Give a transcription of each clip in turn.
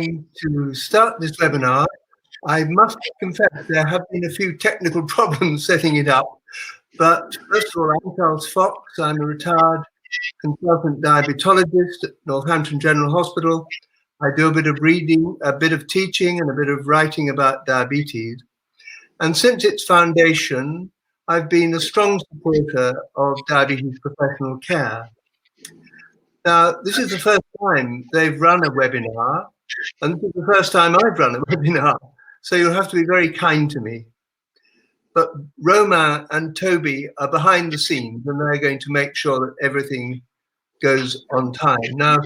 To start this webinar, I must confess there have been a few technical problems setting it up. But first of all, I'm Charles Fox. I'm a retired consultant diabetologist at Northampton General Hospital. I do a bit of reading, a bit of teaching, and a bit of writing about diabetes. And since its foundation, I've been a strong supporter of diabetes professional care. Now, this is the first time they've run a webinar, and this is the first time I've run a webinar, so you'll have to be very kind to me. But Roma and Toby are behind the scenes, and they're going to make sure that everything goes on time. Now,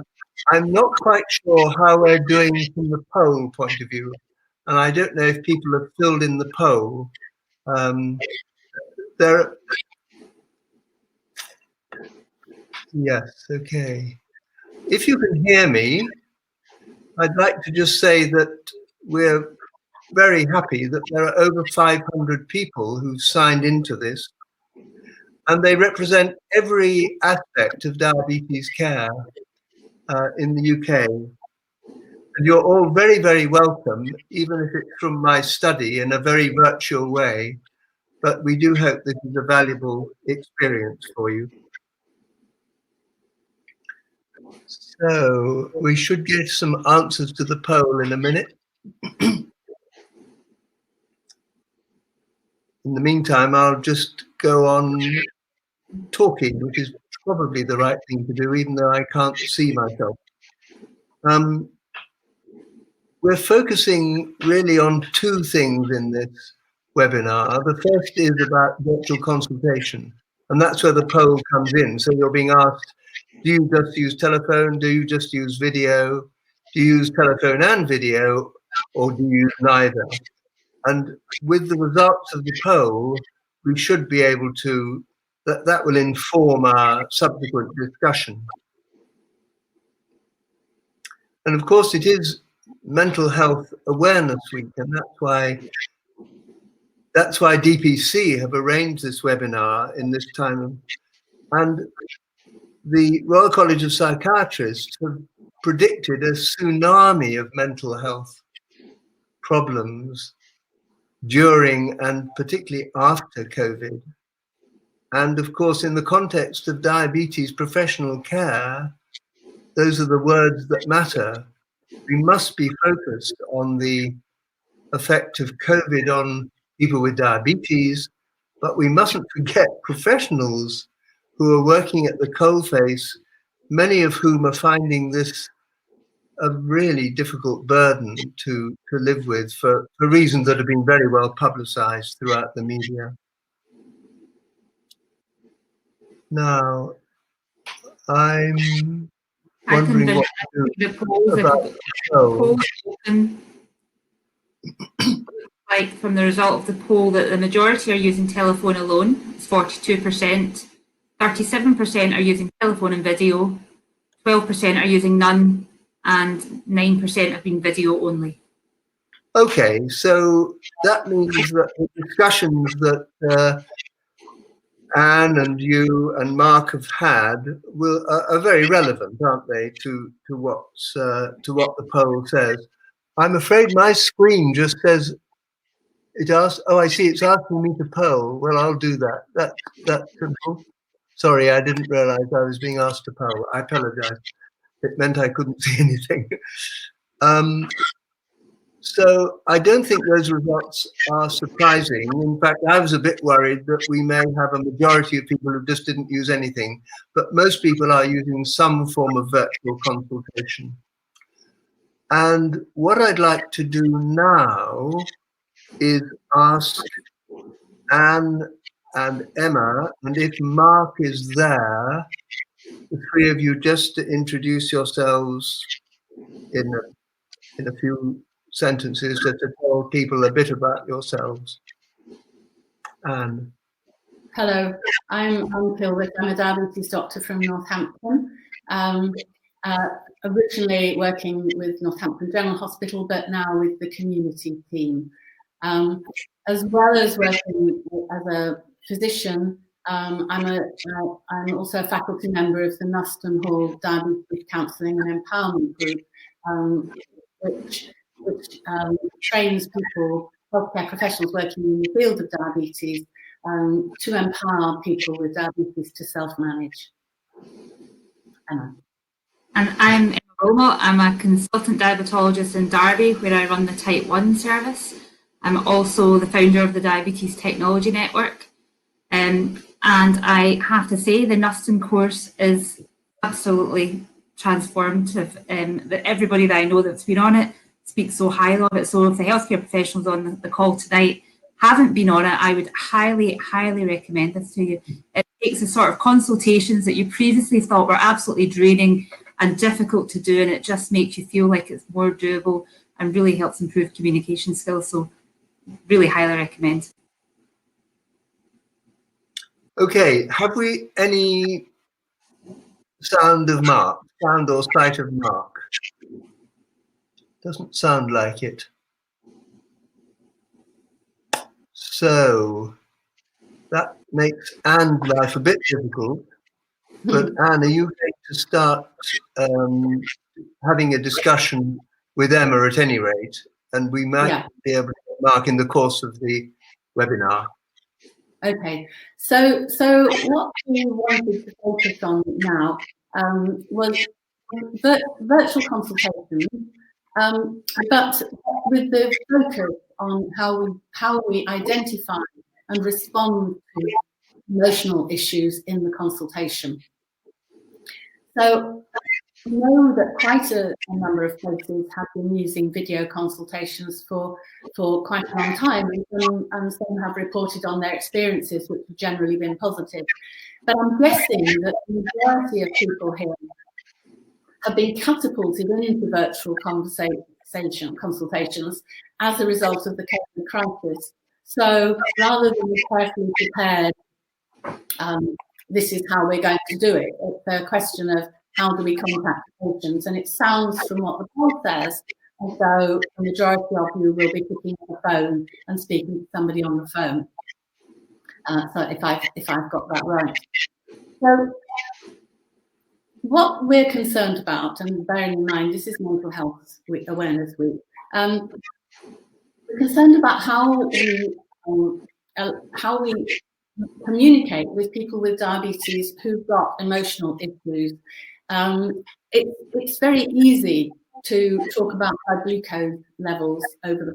I'm not quite sure how we're doing from the poll point of view, and I don't know if people have filled in the poll. Yes, okay. If you can hear me, I'd like to just say that we're very happy that there are over 500 people who've signed into this, and they represent every aspect of diabetes care in the UK. And you're all very, very welcome, even if it's from my study in a very virtual way. But we do hope this is a valuable experience for you. So we should get some answers to the poll in a minute. In the meantime, I'll just go on talking, which is probably the right thing to do, even though I can't see myself. We're focusing really on two things in this webinar. The first is about virtual consultation, and that's where the poll comes in. So you're being asked, do you just use telephone? Do you just use video? Do you use telephone and video, or do you use neither? And with the results of the poll, we should be able to, that will inform our subsequent discussion. And of course, it is Mental Health Awareness Week, and that's why DPC have arranged this webinar in this time. And the Royal College of Psychiatrists have predicted a tsunami of mental health problems during and particularly after COVID. And of course, in the context of diabetes professional care, those are the words that matter. We must be focused on the effect of COVID on people with diabetes, but we mustn't forget professionals who are working at the coalface, many of whom are finding this a really difficult burden to live with for reasons that have been very well publicized throughout the media. Now, I'm wondering what to do about the poll. Like from the result of the poll that the majority are using telephone alone, it's 42%, 37% are using telephone and video, 12% are using none, and 9% have been video only. Okay, so that means that the discussions that Anne and you and Mark have had are very relevant, aren't they, to what the poll says? I'm afraid my screen just says it asks. Oh, I see. It's asking me to poll. Well, I'll do that. That's simple. Sorry, I didn't realize I was being asked to poll. I apologize. It meant I couldn't see anything. So I don't think those results are surprising. In fact, I was a bit worried that we may have a majority of people who just didn't use anything, but most people are using some form of virtual consultation. And what I'd like to do now is ask Anne and Emma, and if Mark is there, the three of you just to introduce yourselves in a few sentences, just to tell people a bit about yourselves. Anne. Hello, I'm Anne Pilwick. I'm a diabetes doctor from Northampton. Originally working with Northampton General Hospital, but now with the community team. As well as working as a physician, I'm also a faculty member of the Nuston Hall Diabetes Counselling and Empowerment Group, which trains people, healthcare professionals working in the field of diabetes, to empower people with diabetes to self-manage. Emma. And I'm Emma Wilmot. I'm a consultant diabetologist in Derby, where I run the Type 1 service. I'm also the founder of the Diabetes Technology Network. And I have to say, the Nuston course is absolutely transformative. Everybody that I know that's been on it speaks so highly of it. So if the healthcare professionals on the call tonight haven't been on it, I would highly, highly recommend this to you. It takes the sort of consultations that you previously thought were absolutely draining and difficult to do, and it just makes you feel like it's more doable and really helps improve communication skills. So really highly recommend. Okay, have we any sound of Mark, sound or sight of Mark? Doesn't sound like it. So that makes Anne's life a bit difficult. But Anne, are you going to start having a discussion with Emma at any rate? And we might be able to get Mark in the course of the webinar. Okay, so what we wanted to focus on now was virtual consultations, but with the focus on how we identify and respond to emotional issues in the consultation. So we know that quite a number of places have been using video consultations for quite a long time, and some have reported on their experiences, which have generally been positive. But I'm guessing that the majority of people here have been catapulted into virtual consultations as a result of the COVID crisis. So rather than be carefully prepared, this is how we're going to do it. It's a question of how do we contact patients? And it sounds from what the poll says as though the majority of you will be picking up the phone and speaking to somebody on the phone. So if I've got that right. So what we're concerned about, and bearing in mind this is Mental Health Awareness Week, we're concerned about how we communicate with people with diabetes who've got emotional issues. It's very easy to talk about blood glucose levels over the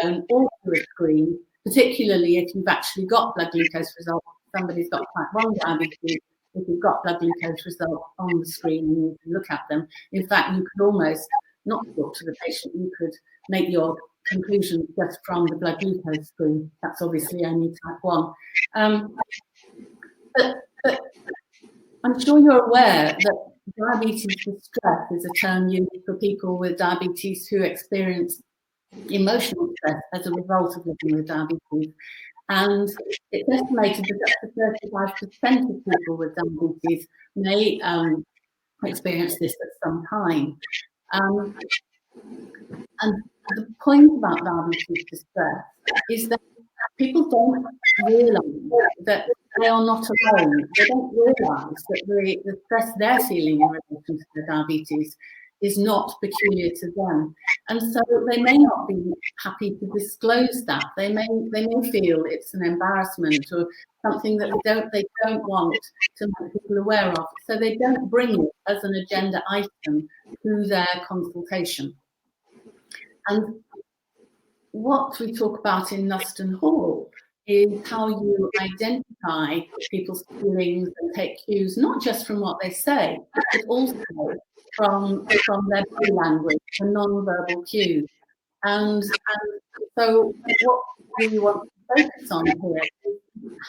phone or through a screen, particularly if you've actually got blood glucose results. Somebody's got type 1 diabetes. If you've got blood glucose results on the screen and you can look at them, in fact, you could almost not talk to the patient. You could make your conclusion just from the blood glucose screen. That's obviously only type 1. But I'm sure you're aware that diabetes distress is a term used for people with diabetes who experience emotional stress as a result of living with diabetes. And it's estimated that up to 35% of people with diabetes may experience this at some time. And the point about diabetes distress is that people don't realise that they are not alone. They don't realise that the stress they're feeling in relation to their diabetes is not peculiar to them. And so they may not be happy to disclose that. They may feel it's an embarrassment or something that they don't want to make people aware of. So they don't bring it as an agenda item to their consultation. And what we talk about in Nuston Hall is how you identify people's feelings and take cues, not just from what they say, but also from their body language, the non-verbal cues. And so what we want to focus on here is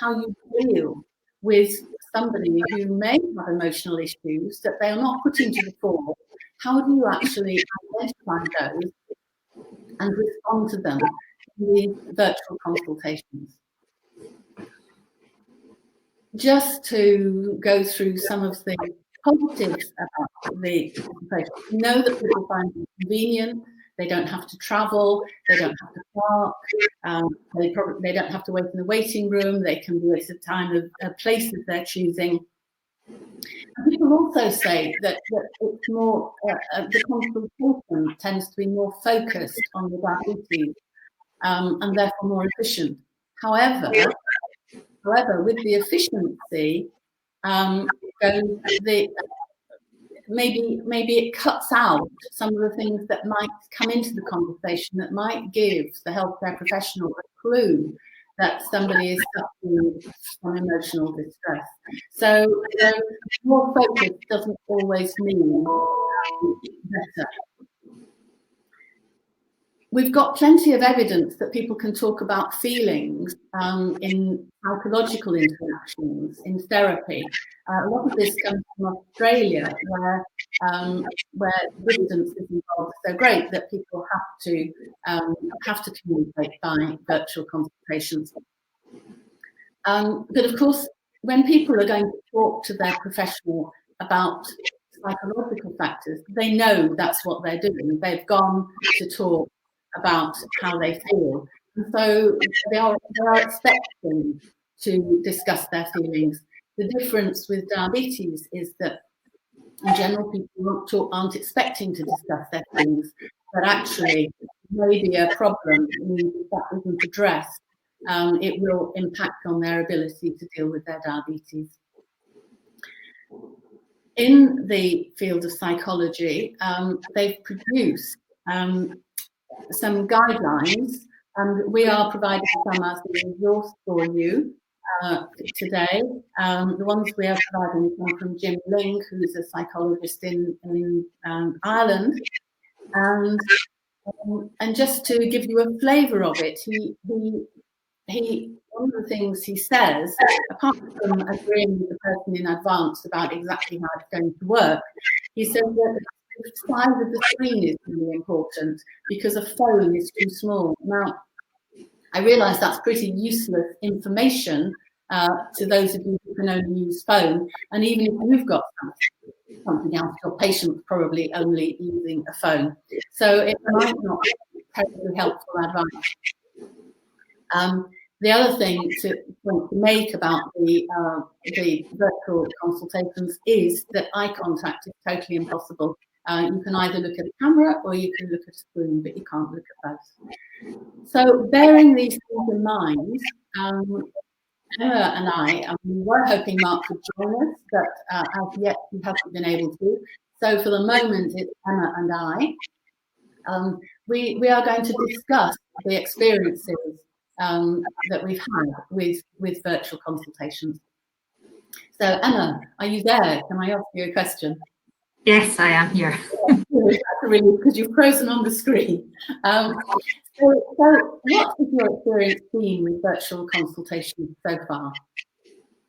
how you deal with somebody who may have emotional issues that they are not putting to the fore. How do you actually identify those and respond to them in these virtual consultations? Just to go through some of the positives about the consultation. We know that people find it convenient. They don't have to travel. They don't have to park. They don't have to wait in the waiting room. They can do it at a time of a place of their choosing. And people also say that it's more, the consultation tends to be more focused on the diabetes and therefore more efficient. However, with the efficiency, maybe it cuts out some of the things that might come into the conversation that might give the healthcare professional a clue that somebody is suffering from emotional distress. So more focus doesn't always mean better. We've got plenty of evidence that people can talk about feelings in psychological interactions, in therapy. A lot of this comes from Australia, where distance is involved so great that people have to communicate by virtual consultations. But of course, when people are going to talk to their professional about psychological factors, they know that's what they're doing. They've gone to talk about how they feel. And so they are expecting to discuss their feelings. The difference with diabetes is that in general people aren't expecting to discuss their feelings, but actually maybe a problem that isn't addressed. It will impact on their ability to deal with their diabetes. In the field of psychology, they've produced some guidelines, and we are providing some as a resource for you today. The ones we are providing come from Jim Ling, who's a psychologist in Ireland, and just to give you a flavour of it, he one of the things he says, apart from agreeing with the person in advance about exactly how it's going to work, he says that the size of the screen is really important because a phone is too small. Now, I realise that's pretty useless information to those of you who can only use phone, and even if you've got something else, your patient's probably only using a phone. So it might not be totally helpful advice. The other thing to make about the virtual consultations is that eye contact is totally impossible. You can either look at a camera or you can look at a screen, but you can't look at both. So bearing these things in mind, Emma and I, we were hoping Mark would join us, but as yet he hasn't been able to. So for the moment, it's Emma and I. We are going to discuss the experiences that we've had with virtual consultations. So Emma, are you there? Can I ask you a question? Yes, I am here. Really, because you've frozen on the screen. So what has your experience been with virtual consultations so far?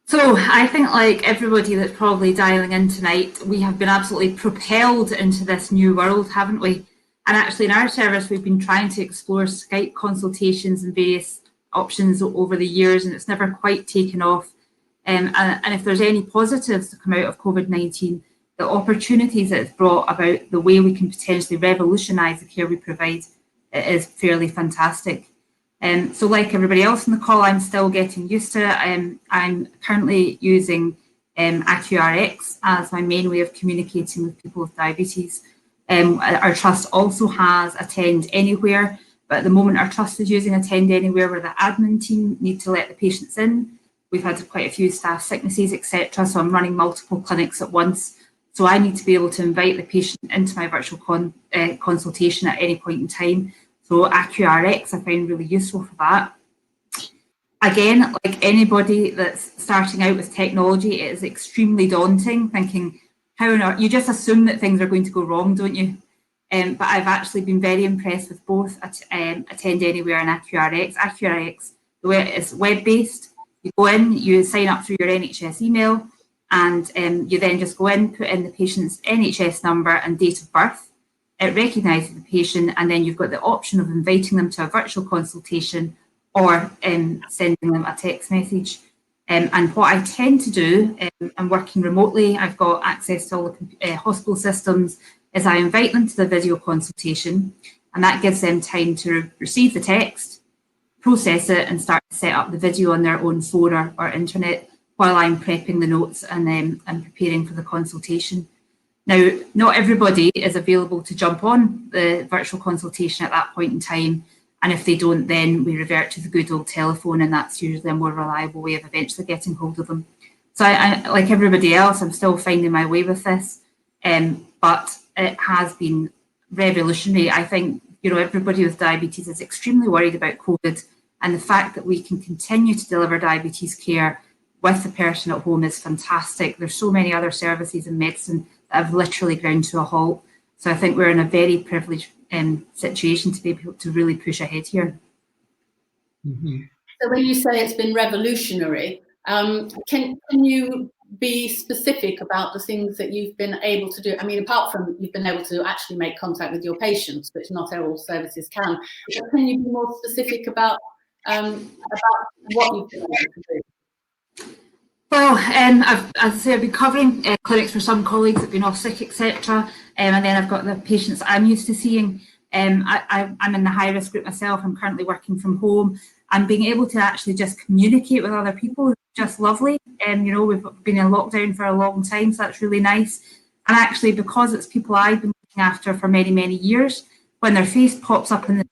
So I think, like everybody that's probably dialing in tonight, we have been absolutely propelled into this new world, haven't we? And actually in our service, we've been trying to explore Skype consultations and various options over the years, and it's never quite taken off. And if there's any positives to come out of COVID-19, the opportunities that it's brought about, the way we can potentially revolutionise the care we provide, it is fairly fantastic. So like everybody else on the call, I'm still getting used to it. I'm currently using AccuRx as my main way of communicating with people with diabetes. Our trust also has Attend Anywhere, but at the moment our trust is using Attend Anywhere where the admin team need to let the patients in. We've had quite a few staff sicknesses, etc. So I'm running multiple clinics at once. So I need to be able to invite the patient into my virtual consultation at any point in time. So AccuRx I find really useful for that. Again, like anybody that's starting out with technology, it is extremely daunting thinking, how on earth, you just assume that things are going to go wrong, don't you? But I've actually been very impressed with both Attend Anywhere and AccuRx. AccuRx, the way it is web-based, you go in, you sign up through your NHS email, and you then just go in, put in the patient's NHS number and date of birth. It recognises the patient, and then you've got the option of inviting them to a virtual consultation or sending them a text message. And what I tend to do, I'm working remotely, I've got access to all the hospital systems, is I invite them to the video consultation, and that gives them time to receive the text, process it, and start to set up the video on their own phone or internet. while I'm prepping the notes and preparing for the consultation. Now, not everybody is available to jump on the virtual consultation at that point in time. And if they don't, then we revert to the good old telephone, and that's usually a more reliable way of eventually getting hold of them. So I like everybody else, I'm still finding my way with this, but it has been revolutionary. I think, you know, everybody with diabetes is extremely worried about COVID, and the fact that we can continue to deliver diabetes care with the person at home is fantastic. There's so many other services in medicine that have literally ground to a halt. So I think we're in a very privileged situation to be able to really push ahead here. Mm-hmm. So when you say it's been revolutionary, can you be specific about the things that you've been able to do? I mean, apart from you've been able to actually make contact with your patients, which not all services can, but can you be more specific about what you've been able to do? Well, as I say, I've been covering clinics for some colleagues that have been off sick, etc. And then I've got the patients I'm used to seeing. I'm in the high risk group myself. I'm currently working from home. And being able to actually just communicate with other people is just lovely. You know, we've been in lockdown for a long time, so that's really nice. And actually, because it's people I've been looking after for many, many years, when their face pops up on the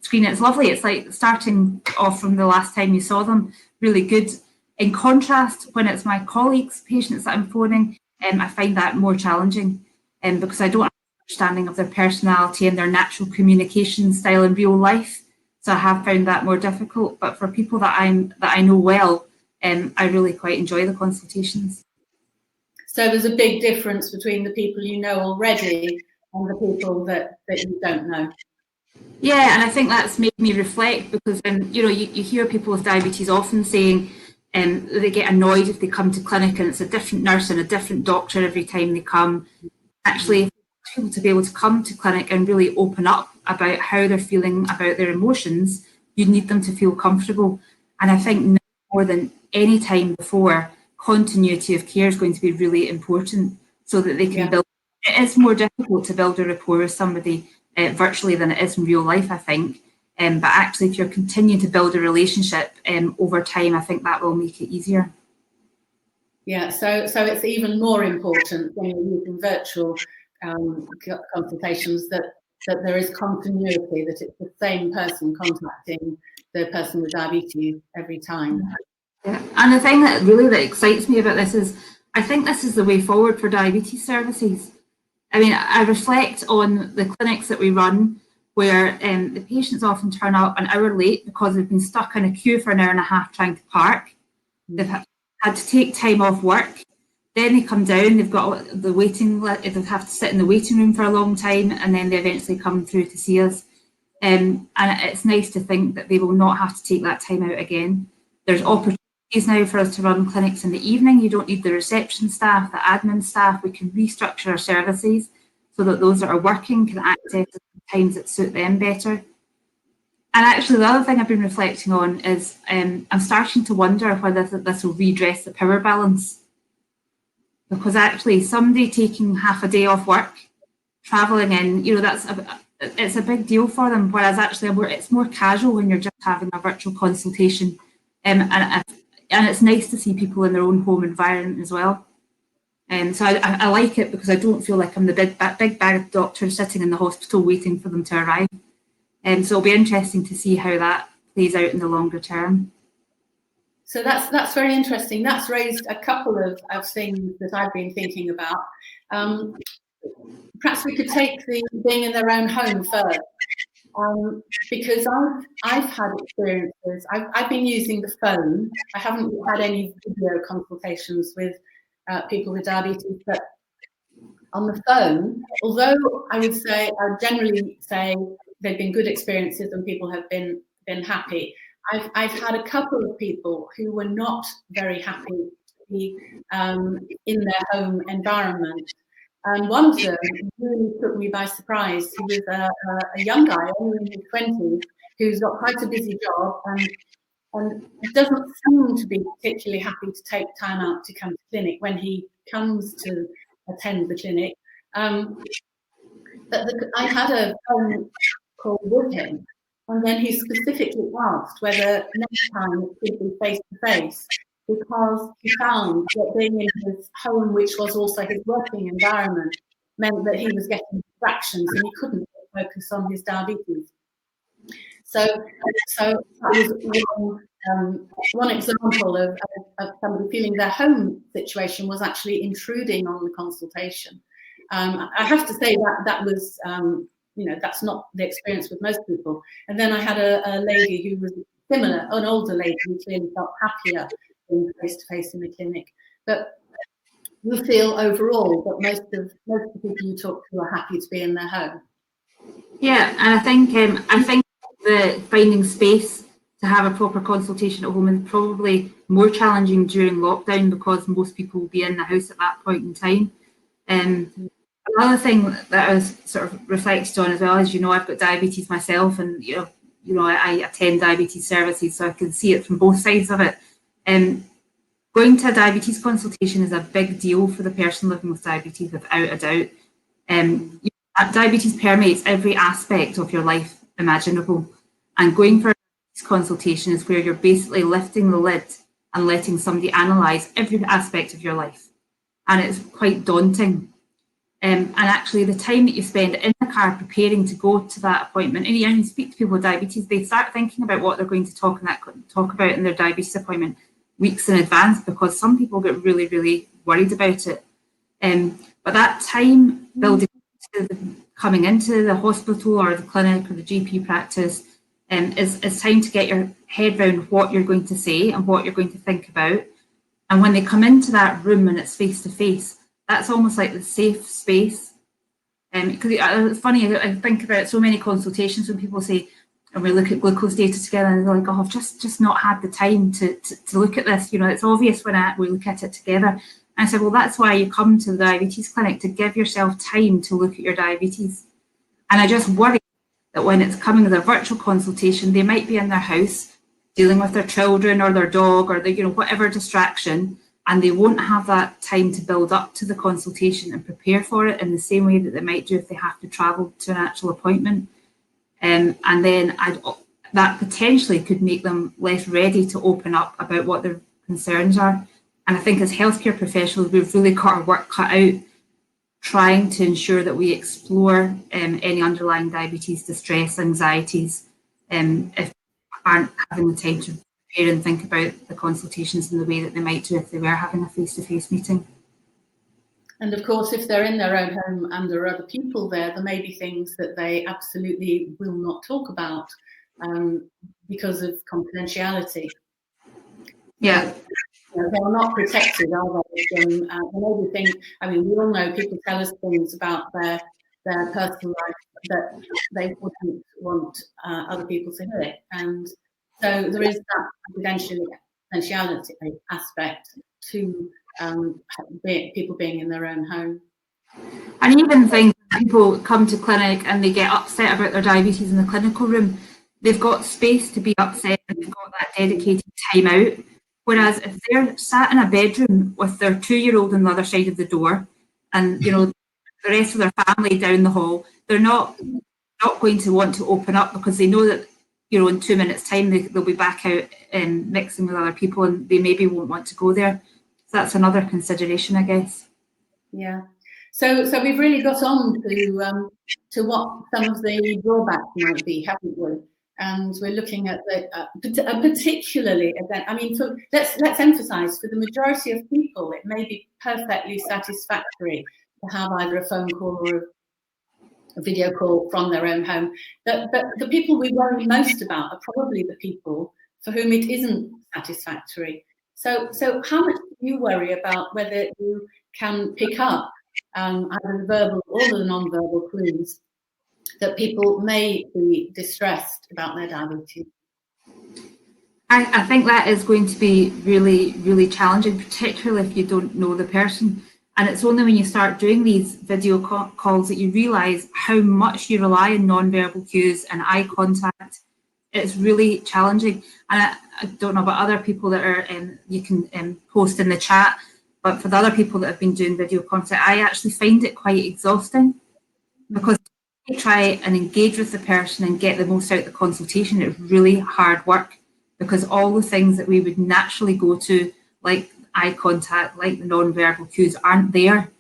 screen, it's lovely. It's like starting off from the last time you saw them, really good. In contrast, when it's my colleagues' patients that I'm phoning, I find that more challenging because I don't have an understanding of their personality and their natural communication style in real life. So I have found that more difficult. But for people that I know well, I really quite enjoy the consultations. So there's a big difference between the people you know already and the people that you don't know. Yeah, and I think that's made me reflect because you know, you hear people with diabetes often saying they get annoyed if they come to clinic and it's a different nurse and a different doctor every time they come. Actually, people to be able to come to clinic and really open up about how they're feeling about their emotions, you need them to feel comfortable. And I think now more than any time before, continuity of care is going to be really important so that they can build. It is more difficult to build a rapport with somebody virtually than it is in real life, I think. But actually, if you're continuing to build a relationship over time, I think that will make it easier. Yeah, so it's even more important when you're using virtual consultations that there is continuity, that it's the same person contacting the person with diabetes every time. Yeah. And the thing that excites me about this is I think this is the way forward for diabetes services. I mean, I reflect on the clinics that we run where the patients often turn up an hour late because they've been stuck in a queue for an hour and a half trying to park. They've had to take time off work. Then they come down, they've got the waiting, they have to sit in the waiting room for a long time, and then they eventually come through to see us. And it's nice to think that they will not have to take that time out again. There's opportunities now for us to run clinics in the evening. You don't need the reception staff, the admin staff. We can restructure our services so that those that are working can access the times that suit them better. And actually, the other thing I've been reflecting on is I'm starting to wonder whether this will redress the power balance. Because actually, somebody taking half a day off work, travelling in, you know, it's a big deal for them. Whereas actually, it's more casual when you're just having a virtual consultation, and it's nice to see people in their own home environment as well. So I like it because I don't feel like I'm the big bag doctor sitting in the hospital waiting for them to arrive. So it'll be interesting to see how that plays out in the longer term. So that's very interesting. That's raised a couple of things that I've been thinking about. Perhaps we could take the being in their own home first, because I've had experiences. I've been using the phone. I haven't had any video consultations with people with diabetes, but on the phone, although I would generally say they've been good experiences and people have been happy. I've had a couple of people who were not very happy to be in their home environment. And one of them really took me by surprise. He was a young guy, only in his 20s, who's got quite a busy job and doesn't seem to be particularly happy to take time out to come to clinic when he comes to attend the clinic. But I had a phone call with him. And then he specifically asked whether next time it could be face-to-face. because he found that being in his home, which was also his working environment, meant that he was getting distractions and he couldn't focus on his diabetes. So that was one example of somebody feeling their home situation was actually intruding on the consultation. I have to say that was, that's not the experience with most people. And then I had a lady who was similar, an older lady who clearly felt happier being face-to-face in the clinic. But we feel overall that most of the people you talk to are happy to be in their home. Yeah, and I think the finding space to have a proper consultation at home is probably more challenging during lockdown because most people will be in the house at that point in time. Another thing that I was sort of reflected on as well is, I've got diabetes myself, and I attend diabetes services, so I can see it from both sides of it. Going to a diabetes consultation is a big deal for the person living with diabetes, without a doubt. Diabetes permeates every aspect of your life imaginable, and going for a consultation is where you're basically lifting the lid and letting somebody analyse every aspect of your life, and it's quite daunting. And actually, the time that you spend in the car preparing to go to that appointment, and you speak to people with diabetes, they start thinking about what they're going to talk about in their diabetes appointment weeks in advance, because some people get really, really worried about it. But that time building coming into the hospital or the clinic or the GP practice is time to get your head around what you're going to say and what you're going to think about. And when they come into that room and it's face to face, that's almost like the safe space. Because it's funny, I think about so many consultations when people say, and we look at glucose data together, and they're like, "Oh, I've just not had the time to look at this." It's obvious when we look at it together. And I said, well, that's why you come to the diabetes clinic, to give yourself time to look at your diabetes. And I just worry that when it's coming as a virtual consultation, they might be in their house dealing with their children or their dog or whatever distraction, and they won't have that time to build up to the consultation and prepare for it in the same way that they might do if they have to travel to an actual appointment. And then that potentially could make them less ready to open up about what their concerns are. And I think as healthcare professionals, we've really got our work cut out trying to ensure that we explore any underlying diabetes, distress, anxieties, if aren't having the time to prepare and think about the consultations in the way that they might do if they were having a face-to-face meeting. And of course, if they're in their own home and there are other people there may be things that they absolutely will not talk about because of confidentiality. Yeah. They're not protected, are they? We all know people tell us things about their personal life that they wouldn't want other people to hear. And so there is that confidentiality aspect to people being in their own home. And even things, people come to clinic and they get upset about their diabetes in the clinical room, they've got space to be upset and they've got that dedicated time out. Whereas if they're sat in a bedroom with their 2-year-old on the other side of the door and, the rest of their family down the hall, they're not going to want to open up because they know that, in 2 minutes' time, they'll be back out mixing with other people and they maybe won't want to go there. So that's another consideration, I guess. Yeah. So we've really got on to what some of the drawbacks might be, haven't we? And we're looking at particularly let's emphasise, for the majority of people, it may be perfectly satisfactory to have either a phone call or a video call from their own home. But the people we worry most about are probably the people for whom it isn't satisfactory. So how much do you worry about whether you can pick up either the verbal or the non-verbal clues that people may be distressed about their diabetes? I think that is going to be really, really challenging, particularly if you don't know the person. And it's only when you start doing these video calls that you realise how much you rely on non-verbal cues and eye contact. It's really challenging. And I don't know about other people that are, you can post in the chat, but for the other people that have been doing video content, I actually find it quite exhausting because you try and engage with the person and get the most out of the consultation. It's really hard work because all the things that we would naturally go to like eye contact, like the non-verbal cues aren't there.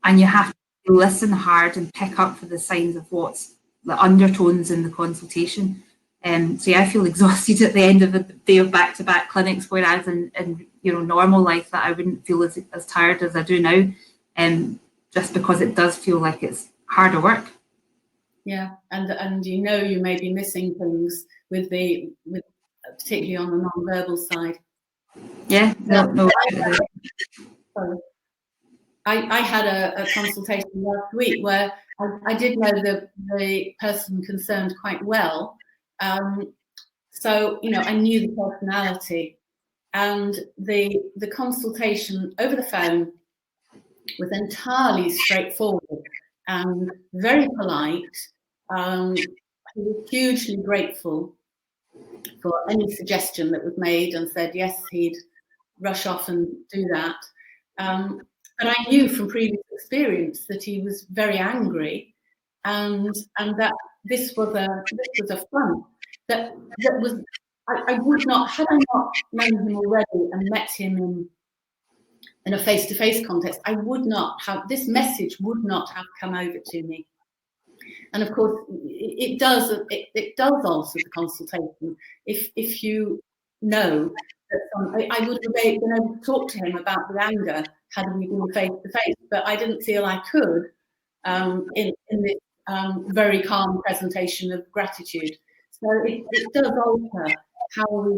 And you have to listen hard and pick up for the signs of what's the undertones in the consultation. So yeah, I feel exhausted at the end of a day of back-to-back clinics, whereas in normal life that I wouldn't feel as tired as I do now, just because it does feel like it's harder work. Yeah, and you may be missing things with particularly on the non-verbal side. Yeah, no. Sorry. I had a consultation last week where I did know the person concerned quite well. So, I knew the personality, and the consultation over the phone was entirely straightforward and very polite. He was hugely grateful for any suggestion that was made and said, yes, he'd rush off and do that. But I knew from previous experience that he was very angry, and that this was a front that was. I would not, had I not known him already and met him in a face-to-face context, I would not have, this message would not have come over to me. And of course, it does alter the consultation if you know that I would have been able to talk to him about the anger had we been face-to-face, but I didn't feel I could in this very calm presentation of gratitude. So it does alter how we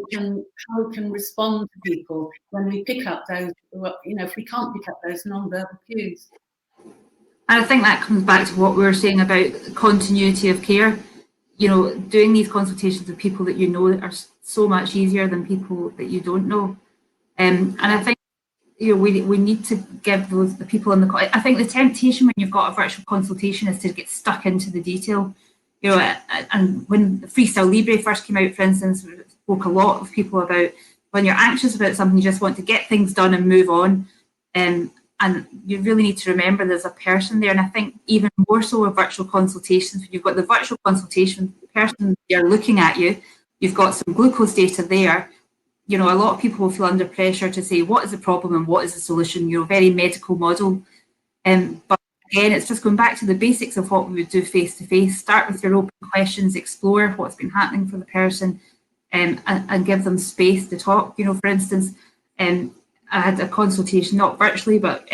can respond to people when we pick up those, if we can't pick up those non-verbal cues. And I think that comes back to what we were saying about continuity of care. Doing these consultations with people that you know are so much easier than people that you don't know. And I think we need to give the people in the. I think the temptation when you've got a virtual consultation is to get stuck into the detail. And when the Freestyle Libre first came out, for instance, we spoke a lot of people about when you're anxious about something, you just want to get things done and move on. And you really need to remember there's a person there. And I think even more so with virtual consultations, when you've got the virtual consultation, the person there looking at you, you've got some glucose data there. A lot of people will feel under pressure to say, what is the problem and what is the solution? Very medical model. But again, it's just going back to the basics of what we would do face-to-face. Start with your open questions, explore what's been happening for the person, and give them space to talk. For instance, I had a consultation, not virtually, but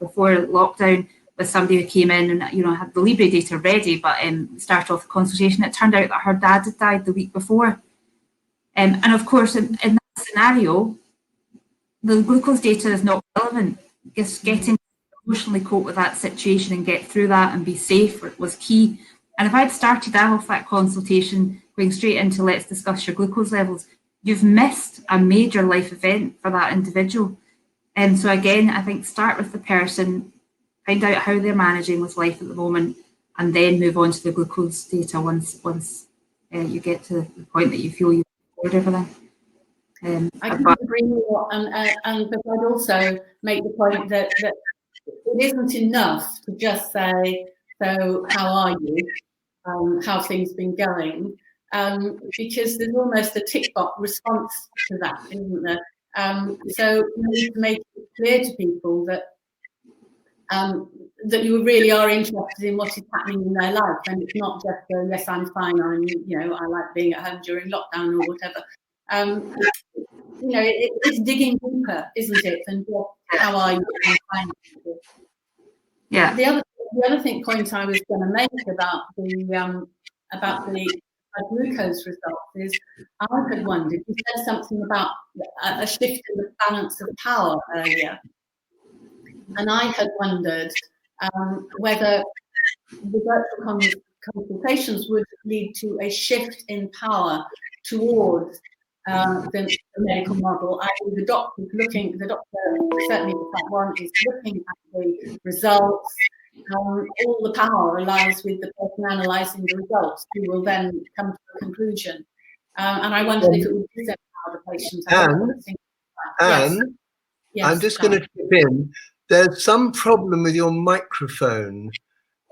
before lockdown, with somebody who came in and I had the Libre data ready, but started off the consultation. It turned out that her dad had died the week before, and of course, in that scenario, the glucose data is not relevant. Just getting emotionally cope with that situation and get through that and be safe was key. And if I'd started off that consultation going straight into let's discuss your glucose levels, you've missed a major life event for that individual. And so again, I think start with the person, find out how they're managing with life at the moment, and then move on to the glucose data once you get to the point that you feel you've covered everything. I can agree more, but I'd also make the point that it isn't enough to just say, so how are you? How things been going? Because there's almost a tick box response to that, isn't there? So you need to make it clear to people that that you really are interested in what is happening in their life, and it's not just yes, I'm fine. I like being at home during lockdown or whatever. It's digging deeper, isn't it? And how are you? Yeah. The other point I was going to make about the glucose results is I had wondered. You said something about a shift in the balance of power earlier, and I had wondered whether the virtual consultations would lead to a shift in power towards the medical model. The doctor, certainly the type 1, is looking at the results. All the power lies with the person analysing the results, who will then come to a conclusion. And I wondered if it would disempower the patient. Anne, yes, I'm just going to chip in. There's some problem with your microphone.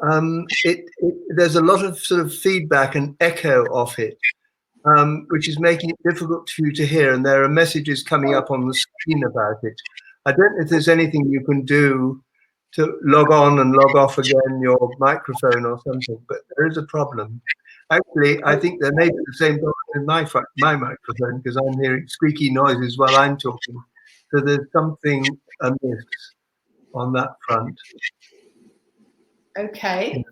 There's a lot of sort of feedback and echo off it. which is making it difficult for you to hear, and there are messages coming up on the screen about it. I don't know if there's anything you can do to log on and log off again your microphone or something, but there is a problem. Actually, I think there may be the same problem in my microphone, because I'm hearing squeaky noises while I'm talking. So there's something amiss on that front. Okay.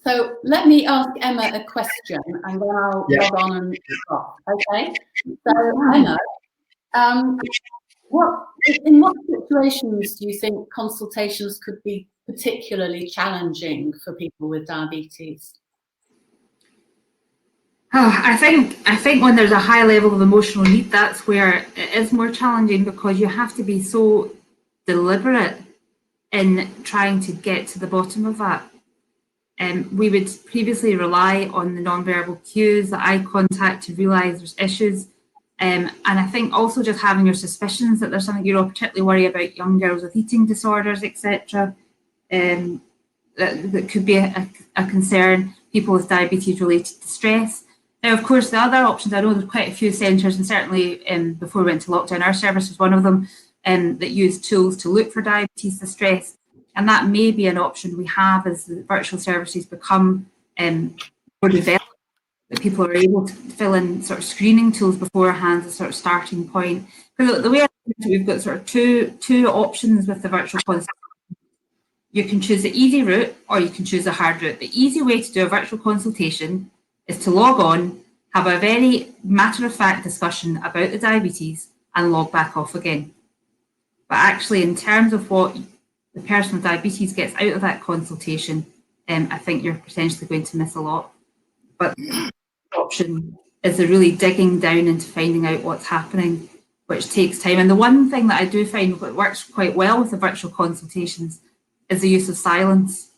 So let me ask Emma a question, and then I'll log on and off. Okay. So Emma, in what situations do you think consultations could be particularly challenging for people with diabetes? Oh, I think when there's a high level of emotional need, that's where it is more challenging, because you have to be so deliberate in trying to get to the bottom of that. We would previously rely on the non-verbal cues, the eye contact, to realise there's issues. And I think also just having your suspicions that there's something, particularly worry about young girls with eating disorders, etc. That could be a concern. People with diabetes related to stress. Now, of course, the other options, I know there's quite a few centres, and certainly before we went to lockdown, our service was one of them, that use tools to look for diabetes distress. And that may be an option we have as the virtual services become more developed, that people are able to fill in sort of screening tools beforehand as a sort of starting point. Because the way I think it, we've got sort of two options with the virtual consultation. You can choose the easy route, or you can choose the hard route. The easy way to do a virtual consultation is to log on, have a very matter-of-fact discussion about the diabetes, and log back off again. But actually, in terms of what the person with diabetes gets out of that consultation, I think you're potentially going to miss a lot. But the option is the really digging down into finding out what's happening, which takes time. And the one thing that I do find that works quite well with the virtual consultations is the use of silence.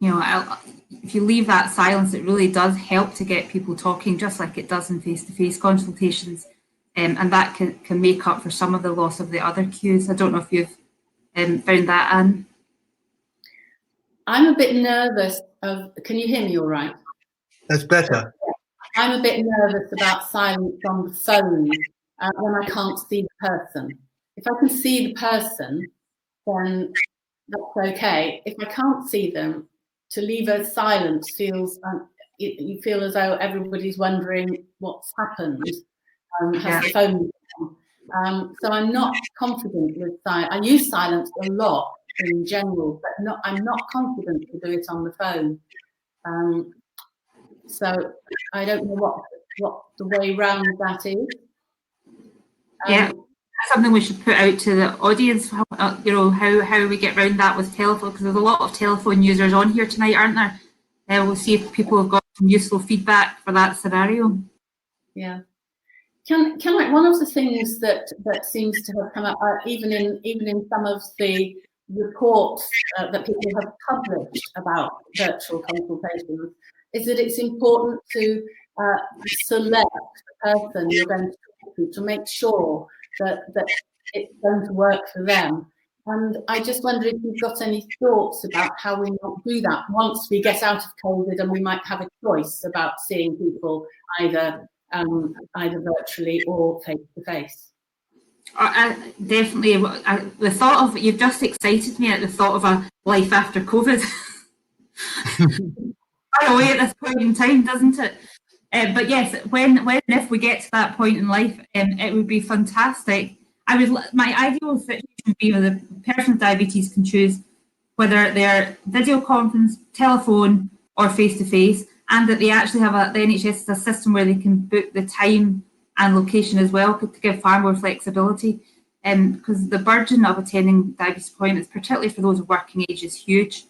If you leave that silence, it really does help to get people talking, just like it does in face-to-face consultations. And that can make up for some of the loss of the other cues. I don't know if you've found that, Anne? I'm a bit nervous can you hear me all right? That's better. I'm a bit nervous about silence on the phone when I can't see the person. If I can see the person, then that's okay. If I can't see them, to leave a silence feels, you feel as though everybody's wondering what's happened. Has the phone gone? So I'm not confident with silence. I use silence a lot in general, but I'm not confident to do it on the phone. So I don't know what the way round that is. That's something we should put out to the audience. How we get around that with telephone, because there's a lot of telephone users on here tonight, aren't there? We'll see if people have got some useful feedback for that scenario. Yeah. Can one of the things that seems to have come up, even in some of the reports that people have published about virtual consultations, is that it's important to select the person you're going to make sure that it's going to work for them. And I just wonder if you've got any thoughts about how we might do that once we get out of COVID, and we might have a choice about seeing people either virtually or face to face. Definitely. The thought of, you've just excited me at the thought of a life after COVID. Far away at this point in time, doesn't it? But yes, when if we get to that point in life, it would be fantastic. My ideal situation would be where the person with diabetes can choose whether they're video conference, telephone, or face to face, and that they actually have the NHS is a system where they can book the time and location as well, to give far more flexibility. Because the burden of attending diabetes appointments, particularly for those of working age, is huge.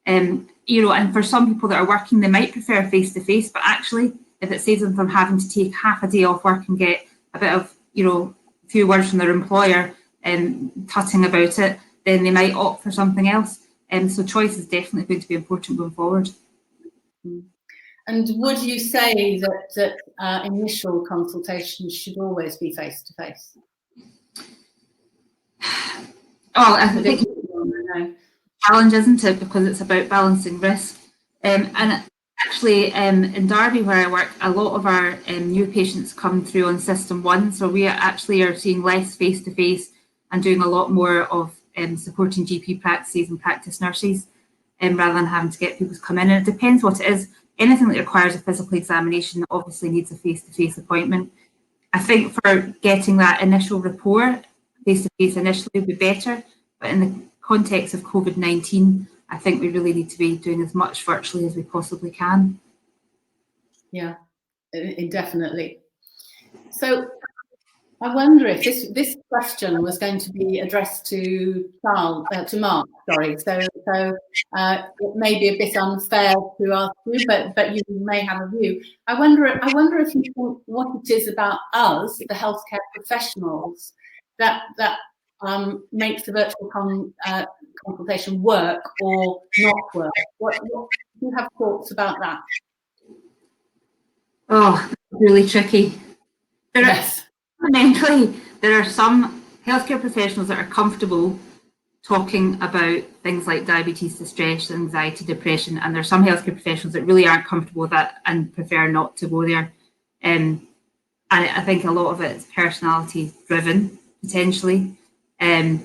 And for some people that are working, they might prefer face to face, but actually, if it saves them from having to take half a day off work and get a bit of, a few words from their employer tutting about it, then they might opt for something else. So choice is definitely going to be important going forward. And would you say that initial consultations should always be face to face? Well, I think challenge, isn't it? Because it's about balancing risk. And actually, in Derby, where I work, a lot of our new patients come through on System 1. So we actually are seeing less face-to-face and doing a lot more of supporting GP practices and practice nurses rather than having to get people to come in. And it depends what it is. Anything that requires a physical examination obviously needs a face-to-face appointment. I think for getting that initial rapport, face-to-face initially would be better. But in the context of COVID-19, I think we really need to be doing as much virtually as we possibly can. Yeah, definitely. So I wonder if this question was going to be addressed to Mark. Sorry, so it may be a bit unfair to ask you, but you may have a view. I wonder if you think what it is about us, the healthcare professionals, that makes the virtual consultation work or not work. What do you have thoughts about that? Oh, really tricky. Yes. Fundamentally, there are some healthcare professionals that are comfortable talking about things like diabetes, distress, anxiety, depression, and there are some healthcare professionals that really aren't comfortable with that and prefer not to go there. And I think a lot of it is personality driven, potentially. I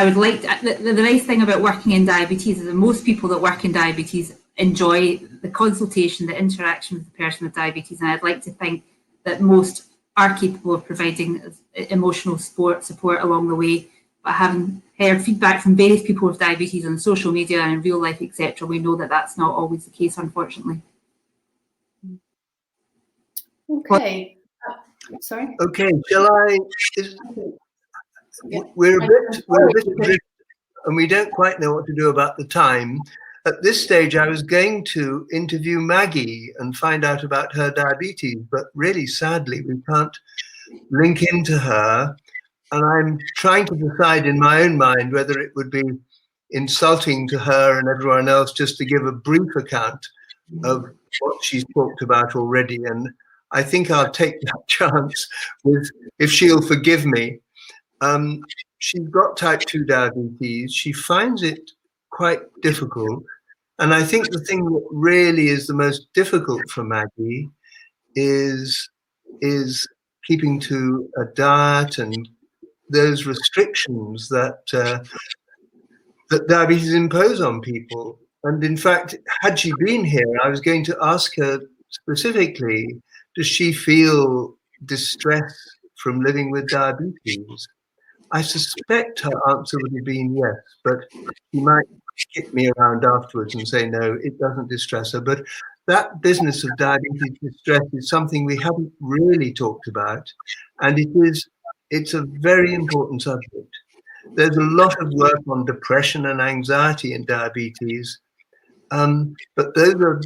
would like to, the nice thing about working in diabetes is that most people that work in diabetes enjoy the consultation, the interaction with the person with diabetes, and I'd like to think that most are capable of providing emotional support along the way. But having heard feedback from various people with diabetes on social media and in real life, etc., we know that that's not always the case, unfortunately. Okay. Sorry. Okay, shall I? We're a bit adrift, and we don't quite know what to do about the time. At this stage, I was going to interview Maggie and find out about her diabetes, but really sadly, we can't link into her. And I'm trying to decide in my own mind whether it would be insulting to her and everyone else just to give a brief account of what she's talked about already. And I think I'll take that chance if she'll forgive me. She's got type 2 diabetes. She finds it quite difficult. And I think the thing that really is the most difficult for Maggie is keeping to a diet and those restrictions that that diabetes impose on people. And in fact, had she been here, I was going to ask her specifically, does she feel distress from living with diabetes? I suspect her answer would have been yes, but she might kick me around afterwards and say, no, it doesn't distress her. But that business of diabetes distress is something we haven't really talked about. And it's a very important subject. There's a lot of work on depression and anxiety in diabetes, but those are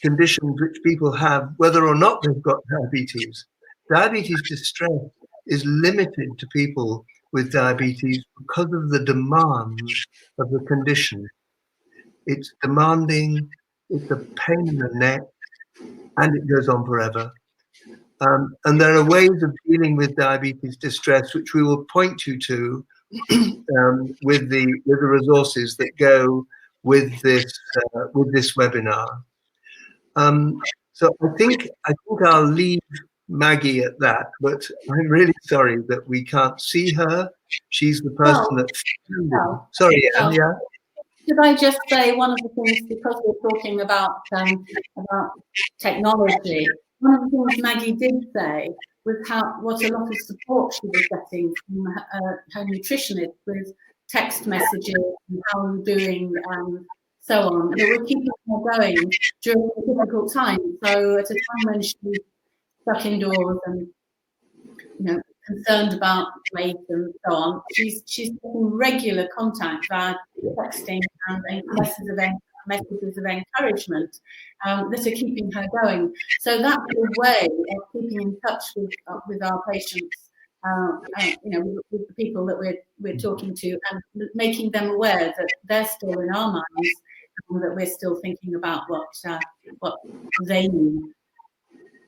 conditions which people have whether or not they've got diabetes. Diabetes distress is limited to people with diabetes because of the demands of the condition. It's demanding, it's a pain in the neck, and it goes on forever. And there are ways of dealing with diabetes distress which we will point you to with the resources that go with this webinar. So I think I'll leave Maggie at that, but I'm really sorry that we can't see her. She's the person that. Sorry, Anne, yeah. Should I just say one of the things, because we're talking about technology, one of the things Maggie did say was what a lot of support she was getting from her nutritionist with text messages and how we're doing and so on. That we're keeping her going during a difficult time. So at a time when she's stuck indoors and concerned about weight and so on, she's getting regular contact via texting and messages of encouragement that are keeping her going. So that's a way of keeping in touch with our patients, with the people that we're talking to, and making them aware that they're still in our minds, and that we're still thinking about what they need.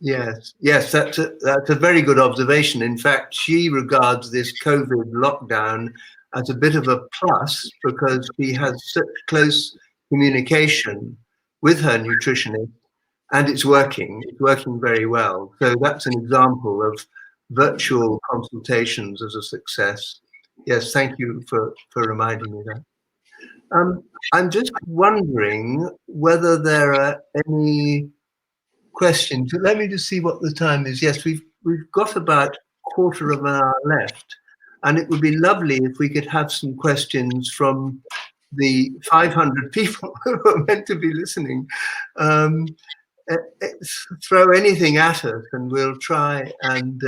Yes, that's a very good observation. In fact, she regards this COVID lockdown as a bit of a plus because she has such close communication with her nutritionist, and it's working very well. So that's an example of virtual consultations as a success. Yes, thank you for reminding me that. I'm just wondering whether there are any questions. Let me just see what the time is. Yes, we've got about a quarter of an hour left, and it would be lovely if we could have some questions from the 500 people who are meant to be listening. Throw anything at us, and we'll try and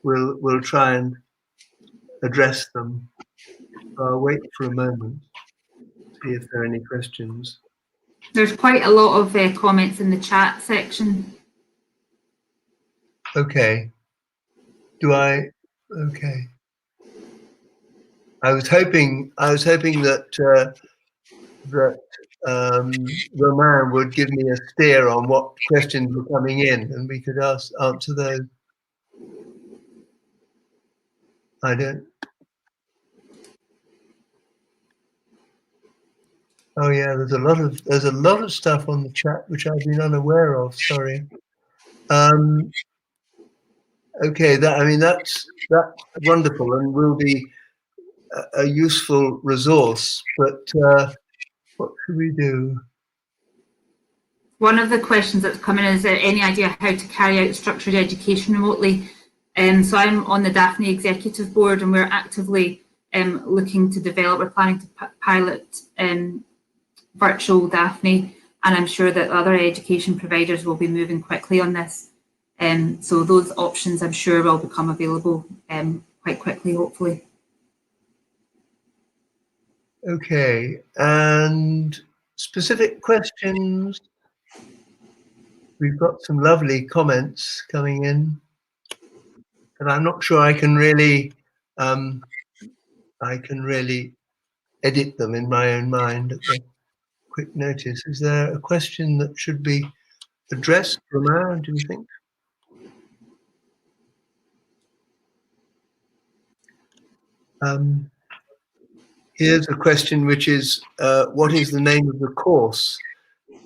we'll try and address them. So I'll wait for a moment, see if there are any questions. There's quite a lot of comments in the chat section. Okay. Okay. I was hoping that Romain would give me a steer on what questions were coming in, and we could answer those. I don't. Oh yeah, there's a lot of stuff on the chat which I've been unaware of. Sorry. Okay, that's wonderful and will be a useful resource. But what should we do? One of the questions that's come in is there any idea how to carry out structured education remotely? So I'm on the Daphne Executive Board, and we're actively looking to develop. We're planning to pilot virtual Daphne, and I'm sure that other education providers will be moving quickly on this. So those options, I'm sure, will become available quite quickly, hopefully. Okay, and specific questions. We've got some lovely comments coming in, and I'm not sure I can really edit them in my own mind at the quick notice. Is there a question that should be addressed, Romain, do you think? Here's a question which is, what is the name of the course?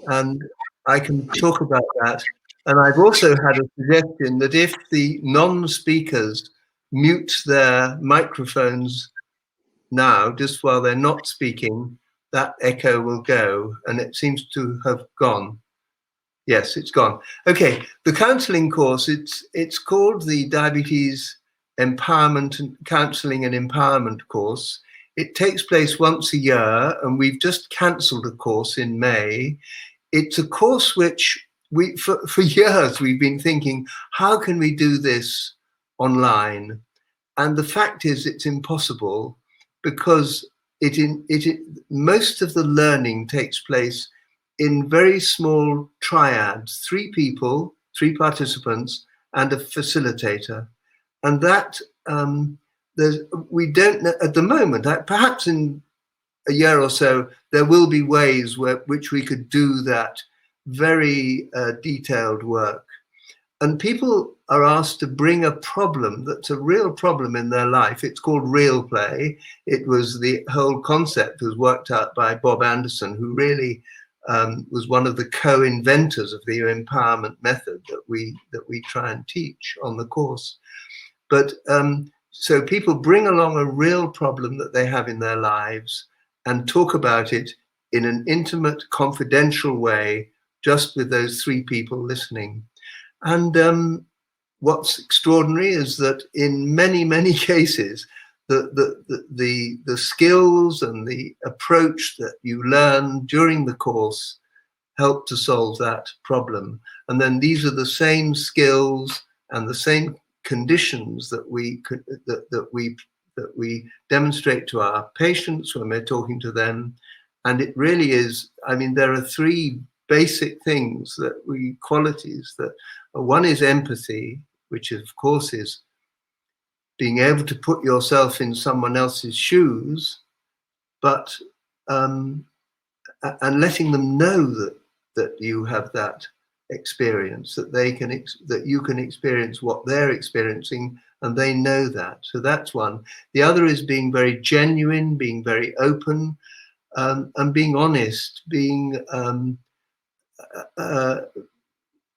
And I can talk about that. And I've also had a suggestion that if the non-speakers mute their microphones now, just while they're not speaking, that echo will go, and it seems to have gone. Yes, it's gone. Okay, the counselling course, it's called the Diabetes Empowerment and Counselling and Empowerment course. It takes place once a year, and we've just cancelled a course in May. It's a course which for years we've been thinking, how can we do this online? And the fact is it's impossible, because most of the learning takes place in very small triads, 3 people, 3 participants, and a facilitator. And that we don't know at the moment, perhaps in a year or so, there will be ways which we could do that very detailed work. And people are asked to bring a problem that's a real problem in their life. It's called real play. The whole concept was worked out by Bob Anderson, who really was one of the co-inventors of the empowerment method that we try and teach on the course. But so people bring along a real problem that they have in their lives and talk about it in an intimate, confidential way, just with those 3 people listening. And what's extraordinary is that in many, many cases, the skills and the approach that you learn during the course help to solve that problem. And then these are the same skills and the same conditions that we demonstrate to our patients when we're talking to them. And it really is, I mean, there are 3 basic things qualities that one is empathy, which of course is being able to put yourself in someone else's shoes, but and letting them know that you have that experience, that you can experience what they're experiencing, and they know that. So that's one. The other is being very genuine, being very open, and being honest, being